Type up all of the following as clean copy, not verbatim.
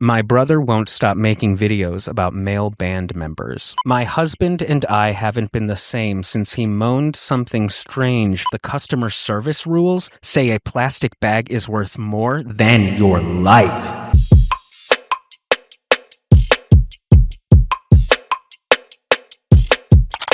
My brother won't stop making videos about male band members. My husband and I haven't been the same since he moaned something strange. The customer service rules say a plastic bag is worth more than your life.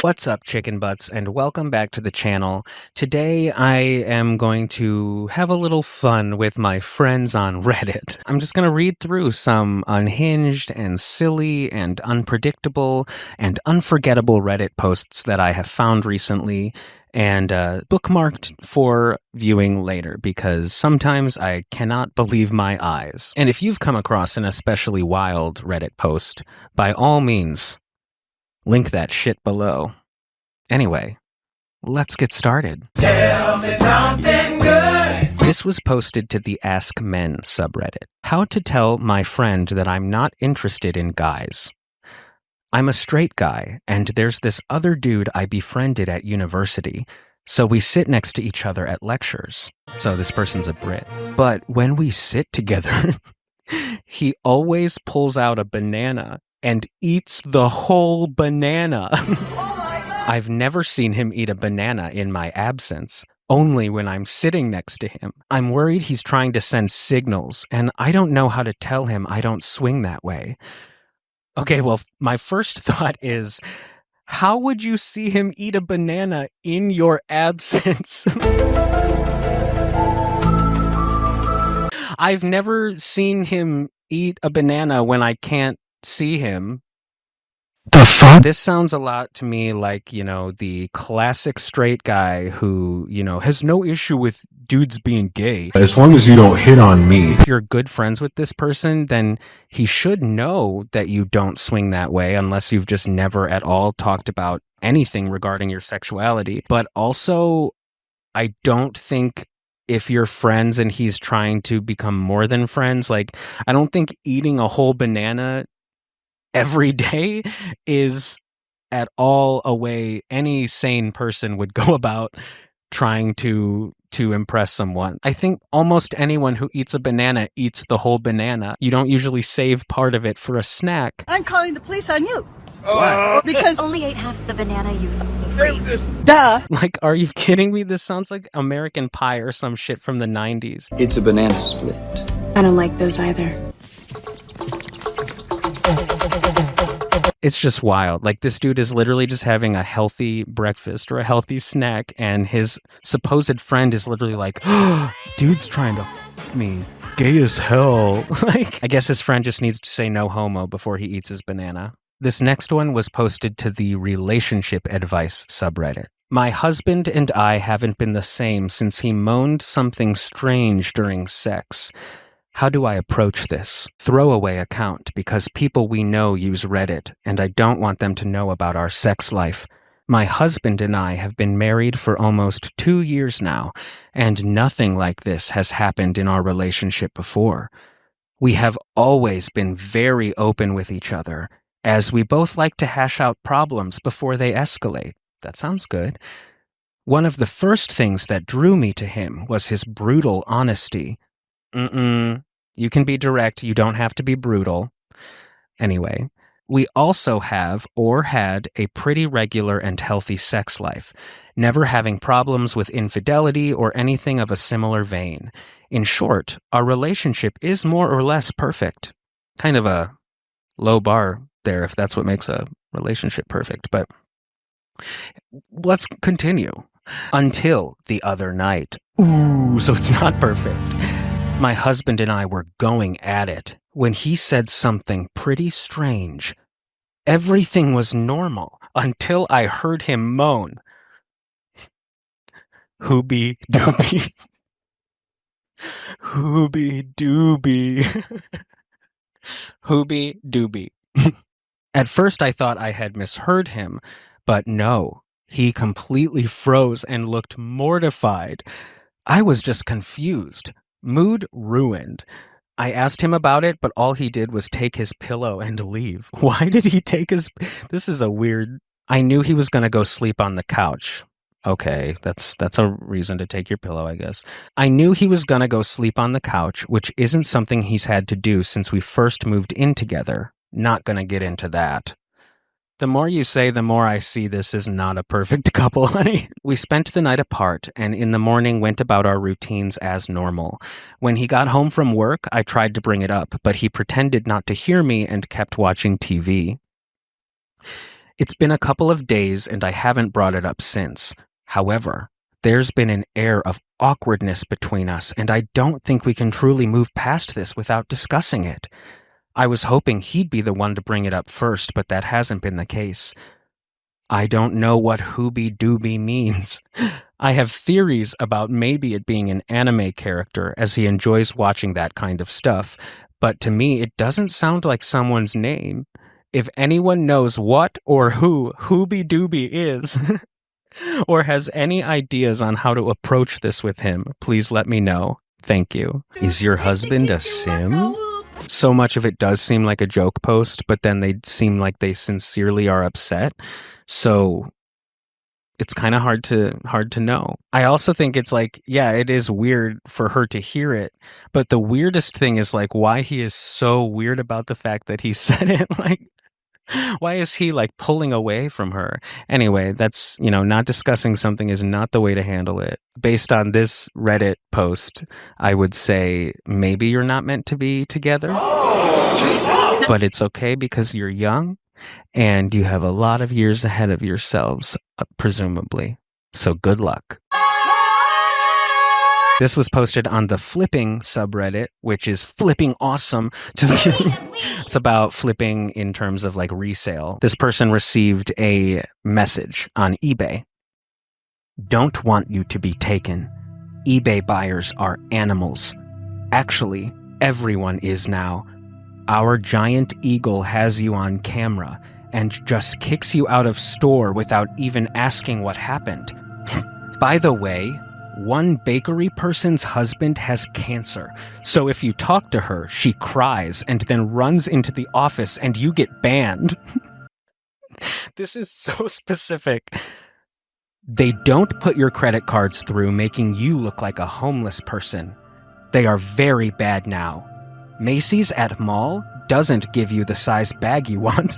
What's up, chicken butts, and welcome back to the channel. Today I am going to have a little fun with my friends on Reddit. I'm just going to read through some unhinged and silly and unpredictable and unforgettable Reddit posts that I have found recently and bookmarked for viewing later, because sometimes I cannot believe my eyes. And if you've come across an especially wild Reddit post, by all means, link that shit below. Anyway, let's get started. Tell me something good. This was posted to the Ask Men subreddit. How to tell my friend that I'm not interested in guys. I'm a straight guy, and there's this other dude I befriended at university, so we sit next to each other at lectures. So this person's a Brit. But when we sit together, he always pulls out a banana and eats the whole banana. I've never seen him eat a banana in my absence, only when I'm sitting next to him. I'm worried he's trying to send signals, and I don't know how to tell him I don't swing that way. Okay, well, my first thought is, how would you see him eat a banana in your absence? I've never seen him eat a banana when I can't see him. The fuck? This sounds a lot to me like, the classic straight guy who, has no issue with dudes being gay. As long as you don't hit on me. If you're good friends with this person, then he should know that you don't swing that way unless you've just never at all talked about anything regarding your sexuality. But also, I don't think if you're friends and he's trying to become more than friends, I don't think eating a whole banana every day is at all a way any sane person would go about trying to impress someone. I think almost anyone who eats a banana eats the whole banana. You don't usually save part of it for a snack. I'm calling the police on you. What? Because Only ate half the banana, you fucking freak. duh. Are you kidding me? This sounds like American Pie or some shit from the 90s. It's a banana split. I don't like those either. It's just wild. This dude is literally just having a healthy breakfast or a healthy snack, and his supposed friend is literally like, oh, dude's trying to f me. Gay as hell. I guess his friend just needs to say no homo before he eats his banana. This next one was posted to the relationship advice subreddit. My husband and I haven't been the same since he moaned something strange during sex. How do I approach this? Throwaway account, because people we know use Reddit, and I don't want them to know about our sex life. My husband and I have been married for almost 2 years now, and nothing like this has happened in our relationship before. We have always been very open with each other, as we both like to hash out problems before they escalate. That sounds good. One of the first things that drew me to him was his brutal honesty. You can be direct, you don't have to be brutal. Anyway, we also have or had a pretty regular and healthy sex life, never having problems with infidelity or anything of a similar vein. In short, our relationship is more or less perfect. Kind of a low bar there if that's what makes a relationship perfect, but let's continue. Until the other night. Ooh, so it's not perfect. My husband and I were going at it when he said something pretty strange. Everything was normal until I heard him moan. Hoobie doobie. Hoobie doobie. Hoobie doobie. At first I thought I had misheard him, but no. He completely froze and looked mortified. I was just confused. Mood ruined. I asked him about it, but all he did was take his pillow and leave. Why did he take his... This is a weird... I knew he was going to go sleep on the couch. Okay, that's a reason to take your pillow, I guess. I knew he was gonna go sleep on the couch, which isn't something he's had to do since we first moved in together. Not gonna get into that. The more you say, the more I see this is not a perfect couple, honey. We spent the night apart, and in the morning went about our routines as normal. When he got home from work, I tried to bring it up, but he pretended not to hear me and kept watching TV. It's been a couple of days, and I haven't brought it up since. However, there's been an air of awkwardness between us, and I don't think we can truly move past this without discussing it. I was hoping he'd be the one to bring it up first, but that hasn't been the case. I don't know what Hooby Dooby means. I have theories about maybe it being an anime character, as he enjoys watching that kind of stuff, but to me it doesn't sound like someone's name. If anyone knows what or who Hooby Dooby is, or has any ideas on how to approach this with him, please let me know. Thank you. Is your husband a sim? So much of it does seem like a joke post, but then they seem like they sincerely are upset. So it's kind of hard to know. I also think it's like, yeah, it is weird for her to hear it, but the weirdest thing is like why he is so weird about the fact that he said it. Like, why is he like pulling away from her? Anyway, that's, not discussing something is not the way to handle it. Based on this Reddit post, I would say maybe you're not meant to be together, but it's okay because you're young and you have a lot of years ahead of yourselves, presumably. So good luck. This was posted on the flipping subreddit, which is flipping awesome. Just kidding. It's about flipping in terms of like resale. This person received a message on eBay. Don't want you to be taken. eBay buyers are animals. Actually, everyone is now. Our giant eagle has you on camera and just kicks you out of store without even asking what happened. By the way, one bakery person's husband has cancer, so if you talk to her, she cries and then runs into the office and you get banned. This is so specific. They don't put your credit cards through, making you look like a homeless person. They are very bad now. Macy's at mall doesn't give you the size bag you want.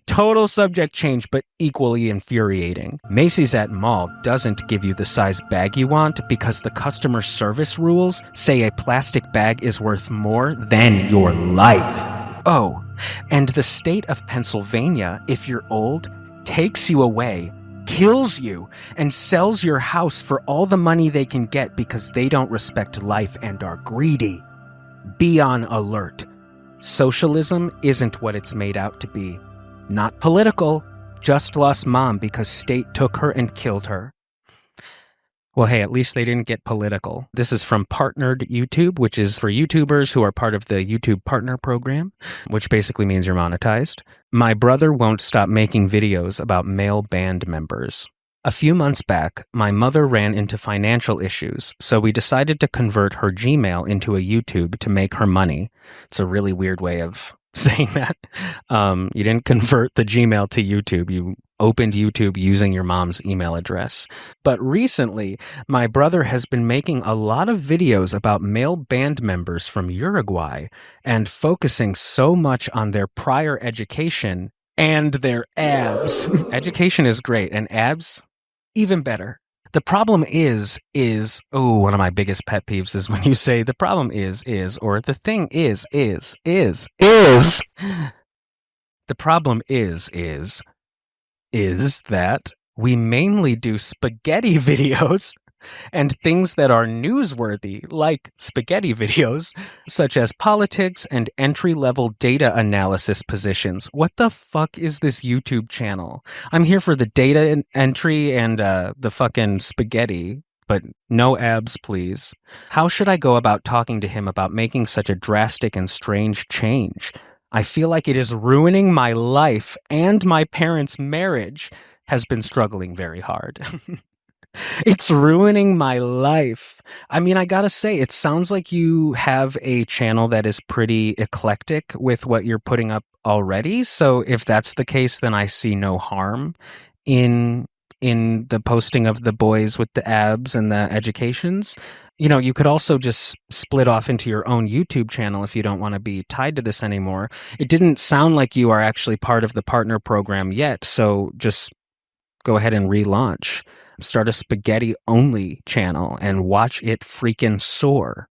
Total subject change, but equally infuriating. Macy's at mall doesn't give you the size bag you want because the customer service rules say a plastic bag is worth more than your life. Oh, and the state of Pennsylvania, if you're old, takes you away, kills you, and sells your house for all the money they can get because they don't respect life and are greedy. Be on alert. Socialism isn't what it's made out to be. Not political, just lost mom because state took her and killed her. Well, hey, at least they didn't get political. This is from Partnered YouTube, which is for YouTubers who are part of the YouTube Partner Program, which basically means you're monetized. My brother won't stop making videos about male band members. A few months back, my mother ran into financial issues, so we decided to convert her Gmail into a YouTube to make her money. It's a really weird way of saying that. You didn't convert the Gmail to YouTube. You opened YouTube using your mom's email address. But recently, my brother has been making a lot of videos about male band members from Uruguay and focusing so much on their prior education and their abs. Education is great, and abs, even better. The problem is, one of my biggest pet peeves is when you say the problem is, or the thing is. The problem is that we mainly do spaghetti videos and things that are newsworthy, like spaghetti videos, such as politics and entry-level data analysis positions. What the fuck is this YouTube channel? I'm here for the data entry and the fucking spaghetti, but no abs, please. How should I go about talking to him about making such a drastic and strange change? I feel like it is ruining my life, and my parents' marriage has been struggling very hard. It's ruining my life. I mean, I gotta say, it sounds like you have a channel that is pretty eclectic with what you're putting up already. So if that's the case, then I see no harm in in the posting of the boys with the abs and the educations. You know, you could also just split off into your own YouTube channel if you don't want to be tied to this anymore. It didn't sound like you are actually part of the partner program yet, so just go ahead and relaunch. Start a spaghetti-only channel and watch it freaking soar.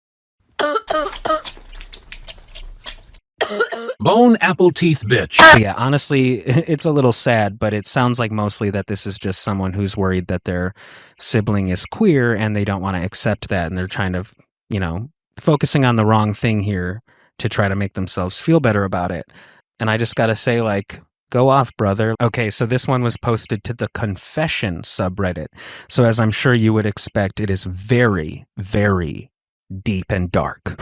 Bone apple teeth bitch. Yeah, honestly, it's a little sad, but it sounds like mostly that this is just someone who's worried that their sibling is queer and they don't want to accept that, and they're trying to, focusing on the wrong thing here to try to make themselves feel better about it. And I just gotta say, like, go off, brother. Okay, so this one was posted to the Confession subreddit. So as I'm sure you would expect, it is very, very deep and dark.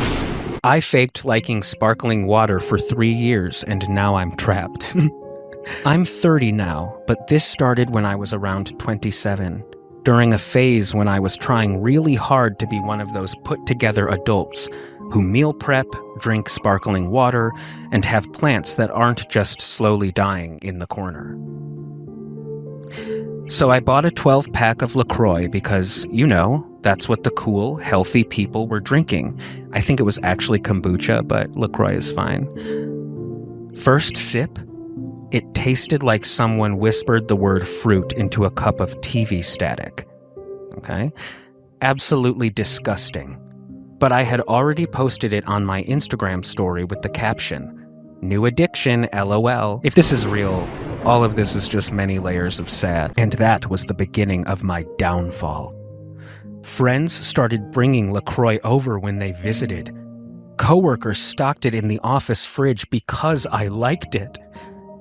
I faked liking sparkling water for 3 years, and now I'm trapped. I'm 30 now, but this started when I was around 27, during a phase when I was trying really hard to be one of those put-together adults who meal prep, drink sparkling water, and have plants that aren't just slowly dying in the corner. So I bought a 12-pack of LaCroix because, that's what the cool, healthy people were drinking. I think it was actually kombucha, but LaCroix is fine. First sip, it tasted like someone whispered the word fruit into a cup of TV static. Okay? Absolutely disgusting. But I had already posted it on my Instagram story with the caption, "New addiction, LOL." If this is real, all of this is just many layers of sad. And that was the beginning of my downfall. Friends started bringing LaCroix over when they visited. Coworkers stocked it in the office fridge because I liked it.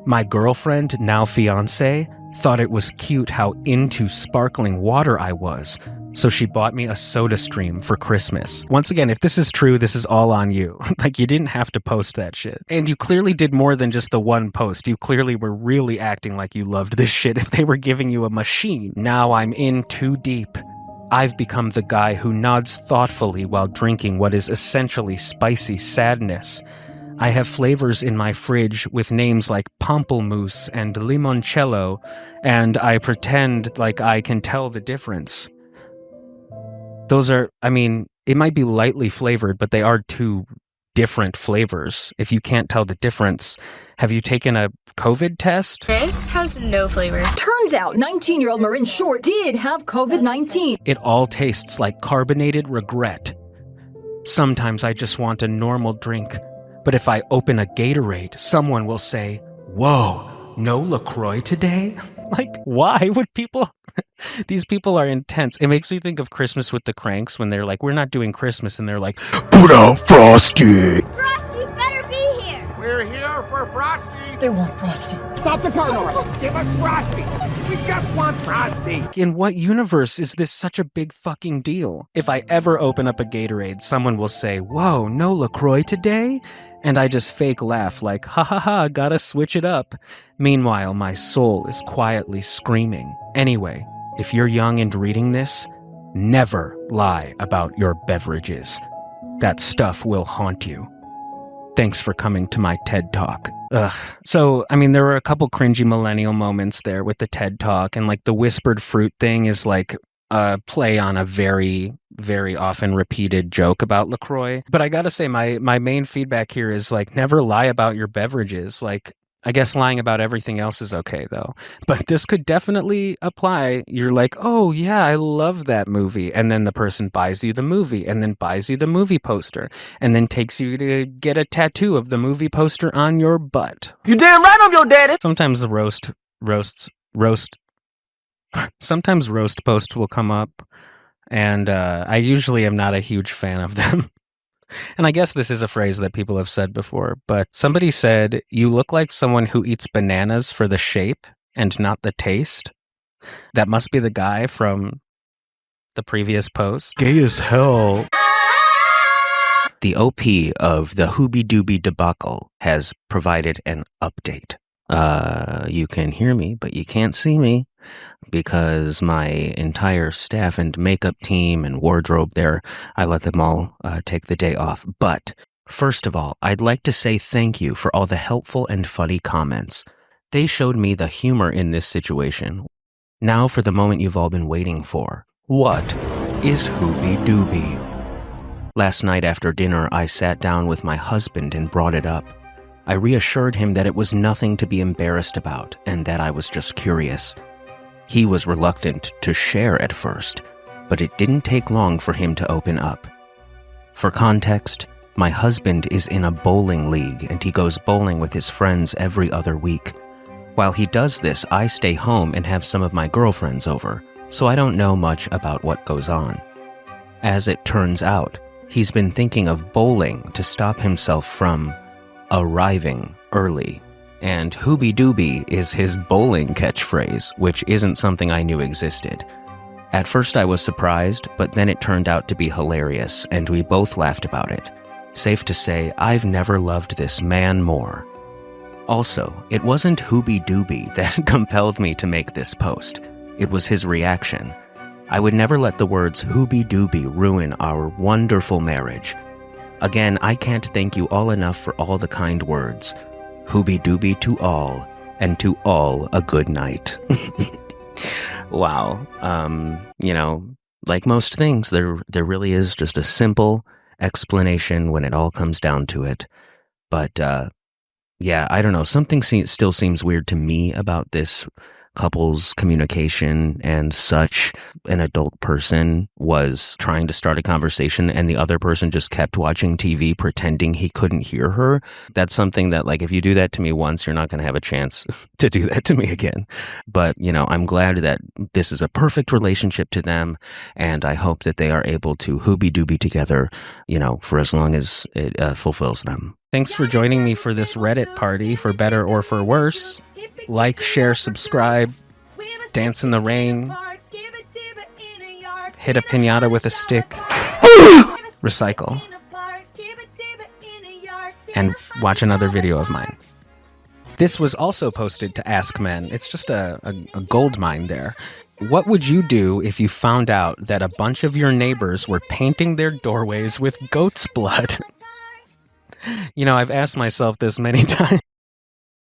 My girlfriend, now fiancé, thought it was cute how into sparkling water I was, so she bought me a SodaStream for Christmas. Once again, if this is true, this is all on you. Like, you didn't have to post that shit. And you clearly did more than just the one post. You clearly were really acting like you loved this shit if they were giving you a machine. Now I'm in too deep. I've become the guy who nods thoughtfully while drinking what is essentially spicy sadness. I have flavors in my fridge with names like pamplemousse and limoncello, and I pretend like I can tell the difference. Those are, it might be lightly flavored, but they are two different flavors. If you can't tell the difference, have you taken a COVID test? This has no flavor. Turns out 19-year-old Marin Short did have COVID-19. It all tastes like carbonated regret. Sometimes I just want a normal drink, but if I open a Gatorade, someone will say, "Whoa, no LaCroix today?" Like, why would people... These people are intense. It makes me think of Christmas with the Cranks when they're like, "We're not doing Christmas," and they're like, Put out Frosty. Frosty better be here! We're here for Frosty. They want Frosty. Stop the car, Nora. Give us Frosty. We just want Frosty. in what universe is this such a big fucking deal? If I ever open up a Gatorade, someone will say, "Whoa, no LaCroix today?" And I just fake laugh like, "Ha ha ha, gotta switch it up." Meanwhile, my soul is quietly screaming. Anyway, if you're young and reading this, never lie about your beverages. That stuff will haunt you. Thanks for coming to my TED Talk. So, there were a couple cringy millennial moments there with the TED Talk, and like the whispered fruit thing is like a play on a very, very often repeated joke about LaCroix. But I gotta say, my main feedback here is like, never lie about your beverages. Like, I guess lying about everything else is okay, though. But this could definitely apply. You're like, "Oh, yeah, I love that movie." And then the person buys you the movie, and then buys you the movie poster, and then takes you to get a tattoo of the movie poster on your butt. You damn right I'm your daddy. Sometimes the sometimes roast posts will come up, and I usually am not a huge fan of them. And I guess this is a phrase that people have said before, but somebody said, "You look like someone who eats bananas for the shape and not the taste." That must be the guy from the previous post. Gay as hell. The OP of the Hooby Dooby debacle has provided an update. You can hear me, but you can't see me, because my entire staff and makeup team and wardrobe there, I let them all take the day off. But first of all, I'd like to say thank you for all the helpful and funny comments. They showed me the humor in this situation. Now for the moment you've all been waiting for. What is Hooby Dooby? Last night after dinner, I sat down with my husband and brought it up. I reassured him that it was nothing to be embarrassed about and that I was just curious. He was reluctant to share at first, but it didn't take long for him to open up. For context, my husband is in a bowling league and he goes bowling with his friends every other week. While he does this, I stay home and have some of my girlfriends over, so I don't know much about what goes on. As it turns out, he's been thinking of bowling to stop himself from arriving early. And Hooby Dooby is his bowling catchphrase, which isn't something I knew existed. At first I was surprised, but then it turned out to be hilarious, and we both laughed about it. Safe to say, I've never loved this man more. Also, it wasn't Hooby Dooby that compelled me to make this post. It was his reaction. I would never let the words Hooby Dooby ruin our wonderful marriage. Again, I can't thank you all enough for all the kind words. Hooby Dooby to all, and to all a good night. Wow. Like most things, there really is just a simple explanation when it all comes down to it. But, yeah, I don't know. Something still seems weird to me about this couple's communication and such. An adult person was trying to start a conversation and the other person just kept watching TV pretending he couldn't hear her. That's something that, like, if you do that to me once, you're not going to have a chance to do that to me again. But, I'm glad that this is a perfect relationship to them, and I hope that they are able to Hooby Dooby together, for as long as it fulfills them. Thanks for joining me for this Reddit party, for better or for worse. Like, share, subscribe, dance in the rain, hit a piñata with a stick, recycle, and watch another video of mine. This was also posted to Ask Men. It's just a gold mine there. What would you do if you found out that a bunch of your neighbors were painting their doorways with goat's blood? I've asked myself this many times.